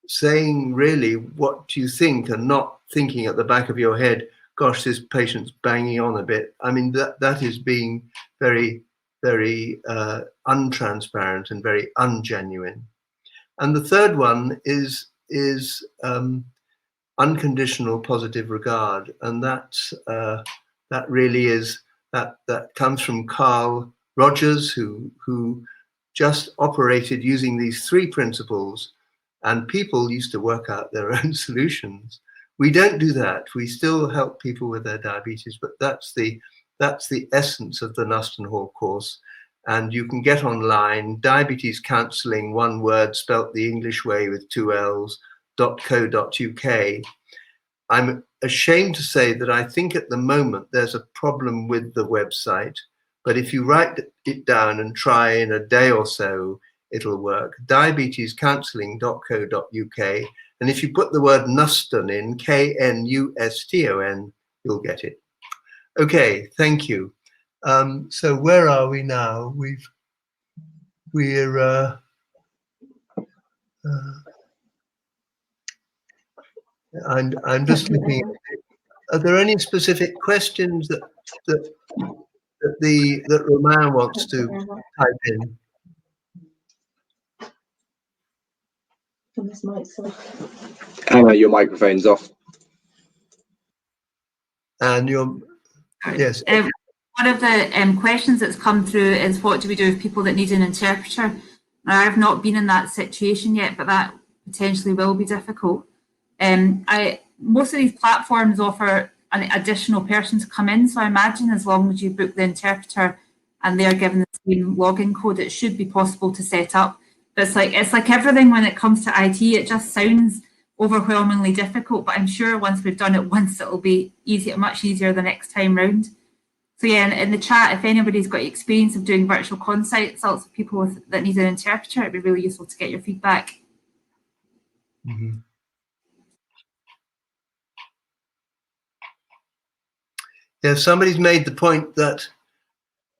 saying really what you think and not thinking at the back of your head, gosh, this patient's banging on a bit. I mean, that is being very, very untransparent and very ungenuine. And the third one is unconditional positive regard, and that really is that comes from Carl Rogers, who just operated using these three principles, and people used to work out their own solutions. We don't do that. We still help people with their diabetes, but that's the essence of the Nuston Hall course. And you can get online, diabetes counselling, one word, spelt the English way with 2 L's, .co.uk. I'm ashamed to say that I think at the moment there's a problem with the website, but if you write it down and try in a day or so, it'll work. diabetescounselling.co.uk. And if you put the word Nuston in, Knuston, you'll get it. Okay, thank you. So where are we now? I'm just looking at it. Are there any specific questions that Romain wants to type in? Anna, your microphone's off. And yes. One of the questions that's come through is, what do we do with people that need an interpreter? Now, I've not been in that situation yet, but that potentially will be difficult. Most of these platforms offer an additional person to come in, so I imagine as long as you book the interpreter and they're given the same login code, it should be possible to set up. But it's like everything when it comes to IT, it just sounds overwhelmingly difficult, but I'm sure once we've done it once, it'll be much easier the next time round. So yeah, in the chat, if anybody's got experience of doing virtual consults with people that need an interpreter, it'd be really useful to get your feedback. Mm-hmm. Yeah, somebody's made the point that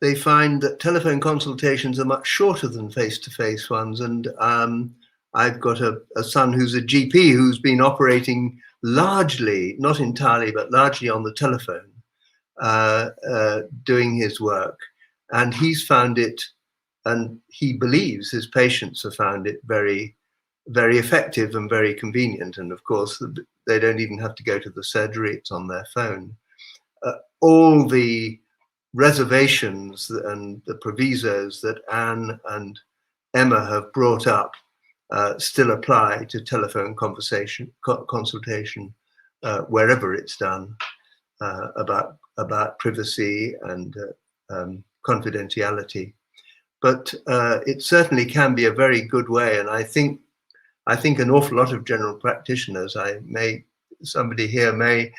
they find that telephone consultations are much shorter than face-to-face ones. And I've got a son who's a GP who's been operating largely, not entirely, but largely on the telephone, doing his work. And he's found it, and he believes his patients have found it very, very effective and very convenient. And of course, they don't even have to go to the surgery, it's on their phone. All the reservations and the provisos that Anne and Emma have brought up still apply to telephone consultation wherever it's done, about privacy and confidentiality. But it certainly can be a very good way, and I think an awful lot of general practitioners, somebody here may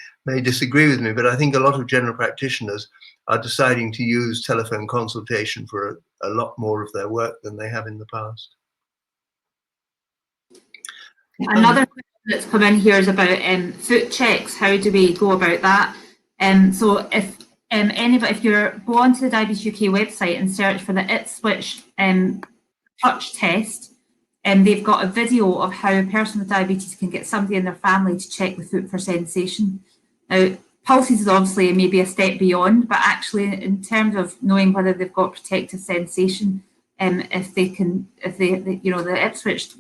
disagree with me, but I think a lot of general practitioners are deciding to use telephone consultation for a lot more of their work than they have in the past. Another question that's come in here is about foot checks. How do we go about that? So if you go onto the Diabetes UK website and search for the Ipswich touch test, they've got a video of how a person with diabetes can get somebody in their family to check the foot for sensation. Now, pulses is obviously maybe a step beyond, but actually in terms of knowing whether they've got protective sensation, if the Ipswich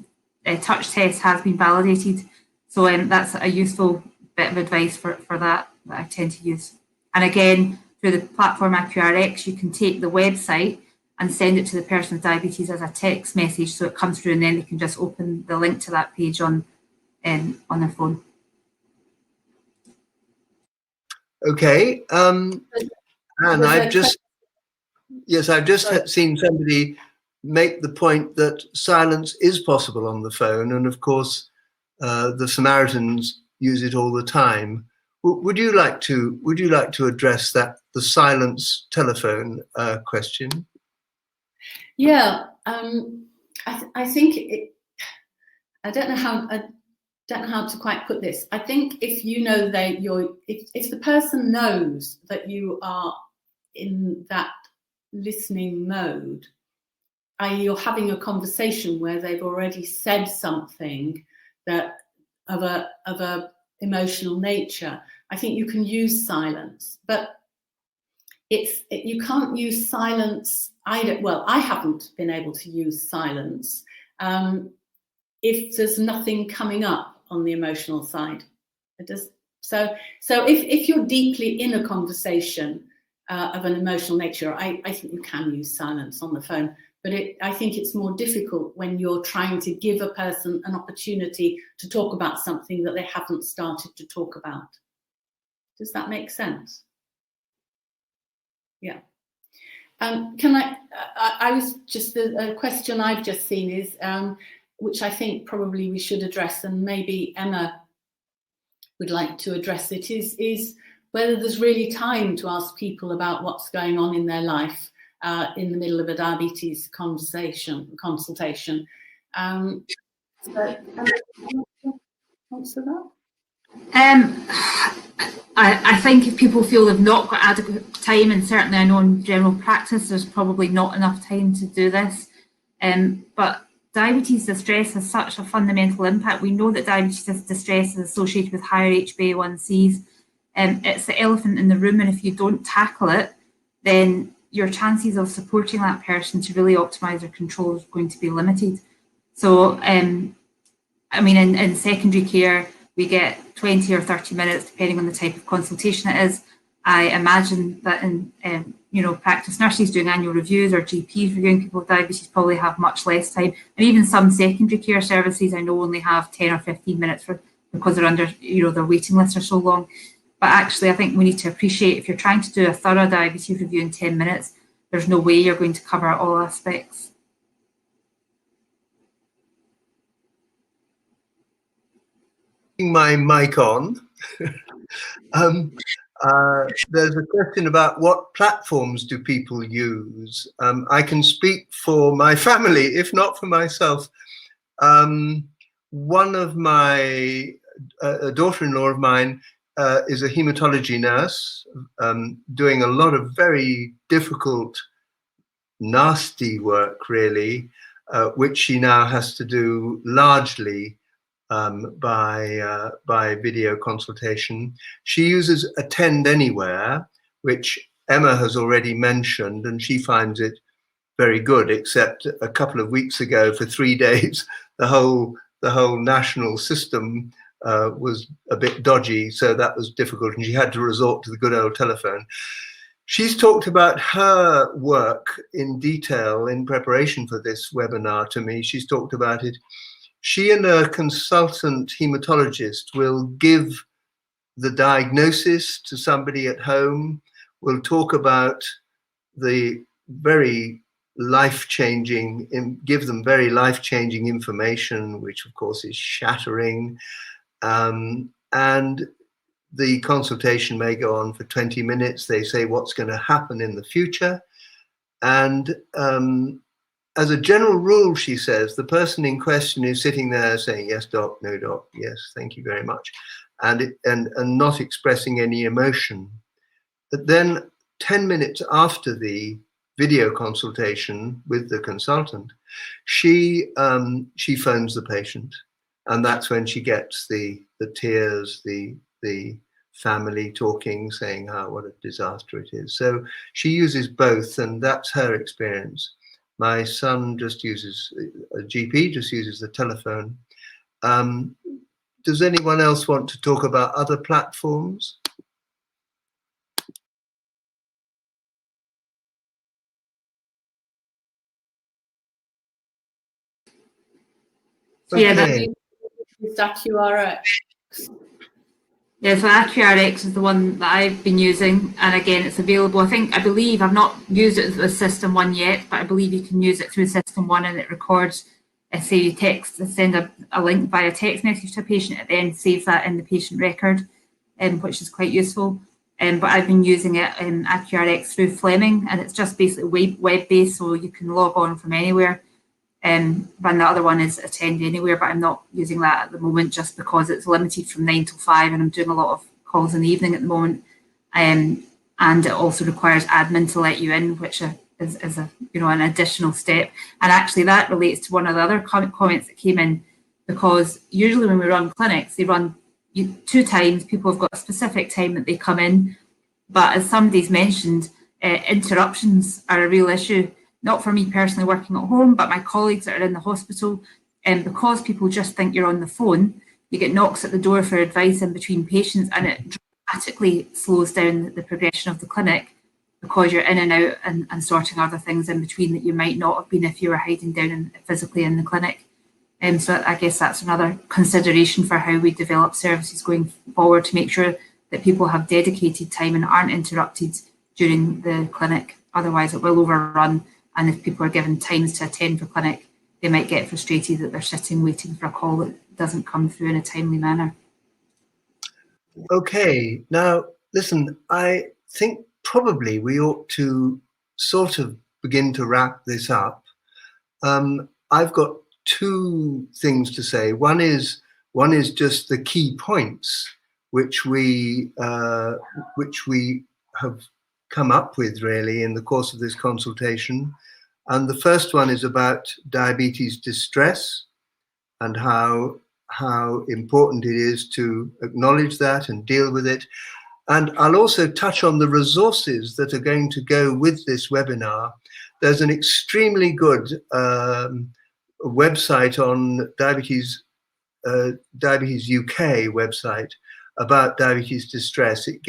touch test has been validated. So that's a useful bit of advice for that I tend to use. And again, through the platform IQRX, you can take the website and send it to the person with diabetes as a text message, so it comes through, and then they can just open the link to that page on their phone. Okay, and I've just seen somebody make the point that silence is possible on the phone, and of course, the Samaritans use it all the time. Would you like to address that, the silence telephone question? Yeah, I think I don't know how to quite put this. I think if you know that if the person knows that you are in that listening mode, i.e. you're having a conversation where they've already said something that of a emotional nature, I think you can use silence. But you can't use silence. I haven't been able to use silence if there's nothing coming up on the emotional side. It does. So if you're deeply in a conversation of an emotional nature, I think you can use silence on the phone. But I think it's more difficult when you're trying to give a person an opportunity to talk about something that they haven't started to talk about. Does that make sense? Yeah. Can I was just, a question I've just seen is, which I think probably we should address, and maybe Emma would like to address it, is whether there's really time to ask people about what's going on in their life in the middle of a diabetes consultation. Answer that? I think if people feel they've not got adequate time, and certainly I know in general practice there's probably not enough time to do this, but diabetes distress has such a fundamental impact. We know that diabetes distress is associated with higher HbA1cs. It's the elephant in the room, and if you don't tackle it, then your chances of supporting that person to really optimise their control is going to be limited. So, I mean, in secondary care, we get 20 or 30 minutes, depending on the type of consultation it is. I imagine that in practice nurses doing annual reviews or GPs reviewing people with diabetes probably have much less time. And even some secondary care services I know only have 10 or 15 minutes because they're under, their waiting lists are so long. But actually, I think we need to appreciate if you're trying to do a thorough diabetes review in 10 minutes, there's no way you're going to cover all aspects. My mic on. There's a question about what platforms do people use. I can speak for my family, if not for myself. One of my, a daughter-in-law of mine is a hematology nurse, doing a lot of very difficult, nasty work, really, which she now has to do largely by video consultation. She uses Attend Anywhere, which Emma has already mentioned, and she finds it very good, except a couple of weeks ago, for 3 days, the whole national system was a bit dodgy, so that was difficult, and she had to resort to the good old telephone. She's talked about her work in detail in preparation for this webinar to me. She's talked about it. She and a consultant hematologist will give the diagnosis to somebody at home, will talk about the very life-changing, give them very life-changing information, which of course is shattering. And the consultation may go on for 20 minutes. They say what's going to happen in the future. And as a general rule, she says, the person in question is sitting there saying, yes, doc, no, doc, yes, thank you very much, and not expressing any emotion. But then 10 minutes after the video consultation with the consultant, she phones the patient, and that's when she gets the tears, the family talking, saying, oh, what a disaster it is. So she uses both, and that's her experience. My son just uses, a GP just uses the telephone. Does anyone else want to talk about other platforms? Yeah, Okay. Is that AQRX? Yeah, so AQRX is the one that I've been using, and again, it's available. I believe I've not used it with System 1 yet, but I believe you can use it through System 1, and it records. Say you send a link via text message to a patient, it then saves that in the patient record, which is quite useful. But I've been using it in AQRX through Fleming, and it's just basically web-based, so you can log on from anywhere. And the other one is Attend Anywhere, but I'm not using that at the moment just because it's limited from 9 till 5, and I'm doing a lot of calls in the evening at the moment. And it also requires admin to let you in, which as a an additional step. And actually that relates to one of the other comments that came in, because usually when we run clinics, they run 2 times. People have got a specific time that they come in, but as somebody's mentioned, interruptions are a real issue, not for me personally working at home, but my colleagues that are in the hospital. And because people just think you're on the phone, you get knocks at the door for advice in between patients, and it dramatically slows down the progression of the clinic, because you're in and out and sorting other things in between that you might not have been if you were hiding down physically in the clinic. So I guess that's another consideration for how we develop services going forward, to make sure that people have dedicated time and aren't interrupted during the clinic. Otherwise it will overrun, and if people are given times to attend for clinic, they might get frustrated that they're sitting waiting for a call that doesn't come through in a timely manner. Okay, now listen, I think probably we ought to sort of begin to wrap this up. I've got 2 things to say. One is just the key points which we have come up with really in the course of this consultation. And the first one is about diabetes distress and how important it is to acknowledge that and deal with it. And I'll also touch on the resources that are going to go with this webinar. There's an extremely good website on Diabetes UK website about diabetes distress. It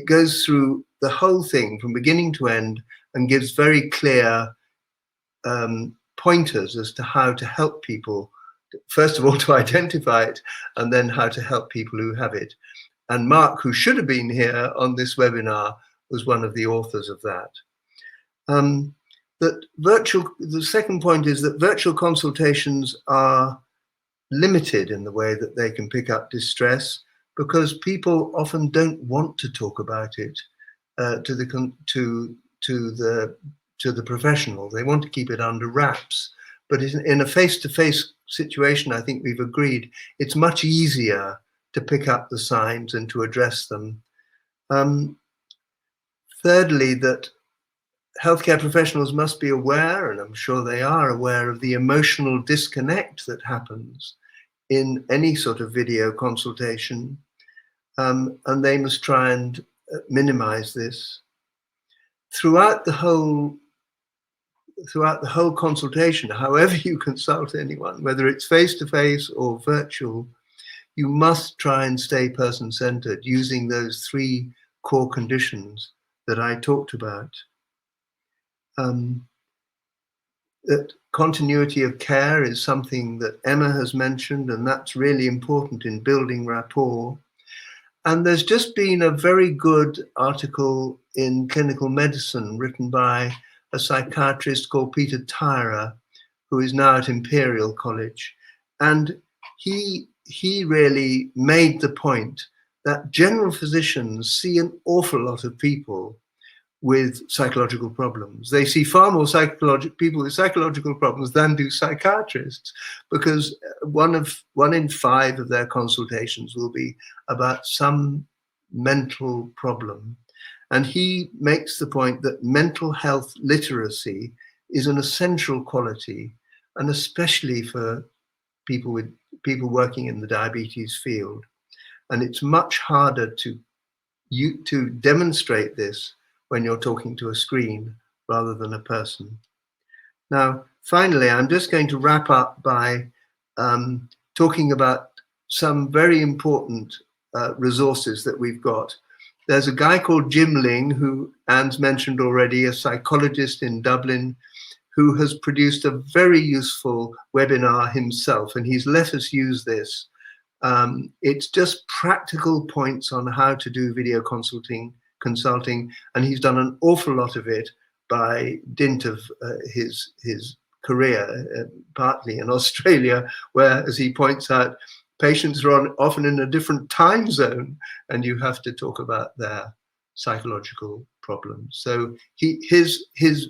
goes through the whole thing from beginning to end and gives very clear pointers as to how to help people, first of all to identify it, and then how to help people who have it. And Mark, who should have been here on this webinar, was one of the authors of that. The second point is that virtual consultations are limited in the way that they can pick up distress, because people often don't want to talk about it to the professional. They want to keep it under wraps. But in a face-to-face situation, I think we've agreed it's much easier to pick up the signs and to address them. Thirdly, that healthcare professionals must be aware, and I'm sure they are aware, of the emotional disconnect that happens in any sort of video consultation, and they must try and minimize this. Throughout the whole consultation, however you consult anyone, whether it's face-to-face or virtual, you must try and stay person-centered using those 3 core conditions that I talked about. That continuity of care is something that Emma has mentioned, and that's really important in building rapport. And there's just been a very good article in Clinical Medicine written by a psychiatrist called Peter Tyrer, who is now at Imperial College. And he really made the point that general physicians see an awful lot of people with psychological problems. They see far more people with psychological problems than do psychiatrists, because one in 5 of their consultations will be about some mental problem. And he makes the point that mental health literacy is an essential quality, and especially for people working in the diabetes field. And it's much harder to demonstrate this when you're talking to a screen rather than a person. Now, finally, I'm just going to wrap up by talking about some very important resources that we've got. There's a guy called Jim Ling, who Anne's mentioned already, a psychologist in Dublin, who has produced a very useful webinar himself, and he's let us use this. It's just practical points on how to do video consulting, and he's done an awful lot of it by dint of his career, partly in Australia, where, as he points out, patients are often in a different time zone, and you have to talk about their psychological problems. So his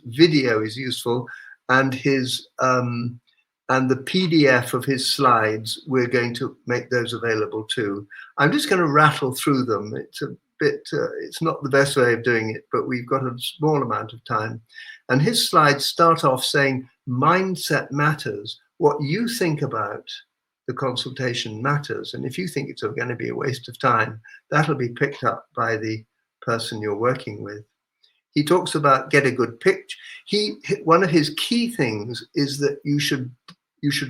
video is useful, and the PDF of his slides, we're going to make those available too. I'm just going to rattle through them. It's it's not the best way of doing it, but we've got a small amount of time. And his slides start off saying, mindset matters. What you think about the consultation matters. And if you think it's going to be a waste of time, that'll be picked up by the person you're working with. He talks about get a good picture. One of his key things is that you should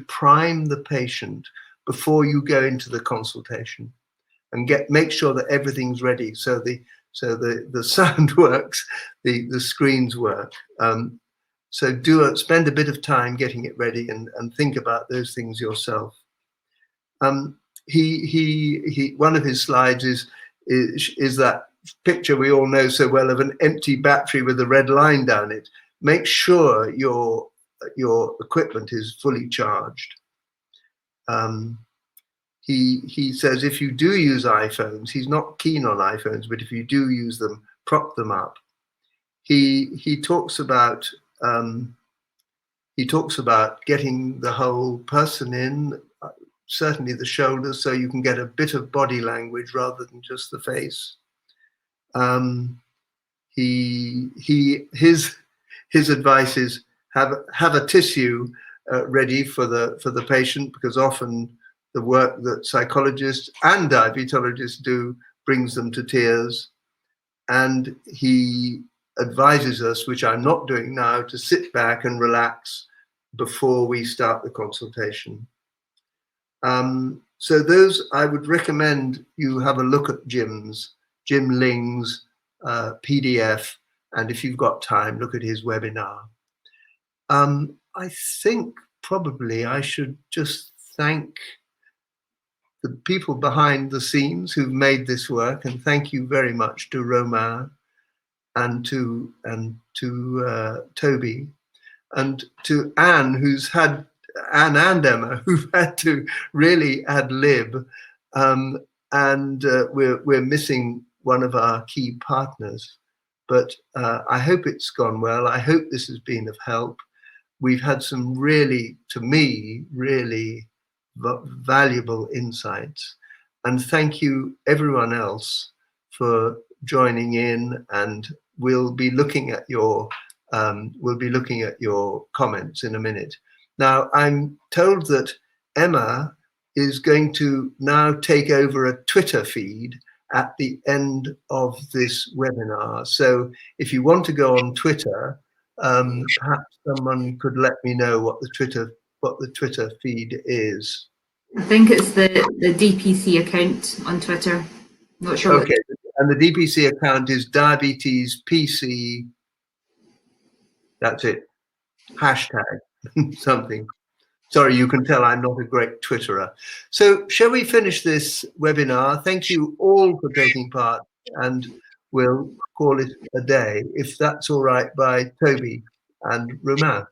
prime the patient before you go into the consultation, and make sure that everything's ready. So the sound works, the screens work. So spend a bit of time getting it ready and think about those things yourself. One of his slides is that picture we all know so well of an empty battery with a red line down it. Make sure your equipment is fully charged. He says if you do use iPhones, he's not keen on iPhones, but if you do use them, prop them up. He talks about getting the whole person in, certainly the shoulders, so you can get a bit of body language rather than just the face. His advice is have a tissue ready for the patient, because often the work that psychologists and diabetologists do brings them to tears. And he advises us, which I'm not doing now, to sit back and relax before we start the consultation. So those, I would recommend you have a look at Jim Ling's PDF, and if you've got time, look at his webinar. I think probably I should just thank the people behind the scenes who've made this work, and thank you very much to Romain and to Toby, and to Anne, Anne and Emma, who've had to really ad lib, and we're missing one of our key partners. But I hope it's gone well. I hope this has been of help. We've had some really, to me, really valuable insights. And thank you everyone else for joining in, and we'll be looking at your comments in a minute. Now, I'm told that Emma is going to now take over a Twitter feed at the end of this webinar. So if you want to go on Twitter, perhaps someone could let me know what the Twitter feed is. I think it's the DPC account on Twitter. Not sure. Okay, and the DPC account is Diabetes PC. That's it. Hashtag something. Sorry, you can tell I'm not a great Twitterer. So shall we finish this webinar? Thank you all for taking part, and we'll call it a day, if that's all right by Toby and Romain.